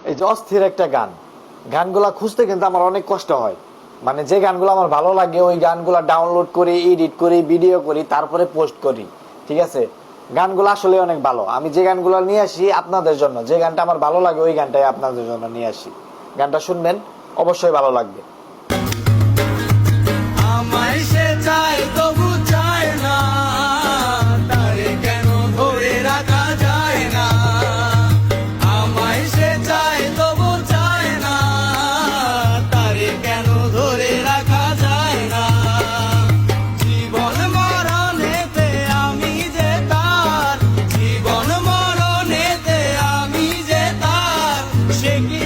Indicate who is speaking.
Speaker 1: এই যে অস্থির একটা গান, গানগুলা খুঁজতে কিন্তু আমার অনেক কষ্ট হয়। মানে যে গানগুলো আমার ভালো লাগে ওই গানগুলা ডাউনলোড করি, এডিট করি, ভিডিও করি, তারপরে পোস্ট করি। ঠিক আছে, গানগুলো আসলে অনেক ভালো। আমি যে গানগুলো নিয়ে আসি আপনাদের জন্য, যে গানটা আমার ভালো লাগে ওই গানটাই আপনাদের জন্য নিয়ে আসি। গানটা শুনবেন, অবশ্যই ভালো লাগবে।
Speaker 2: আমায় সে চায় তবু চায় না, তারে কেন ধরে রাখা যায় না। আমায় সে চায় তবু চায় না, তারে কেন ধরে রাখা যায় না। জীবন মরণেতে আমি যে তার, জীবন মরণেতে আমি যে তার, সে কি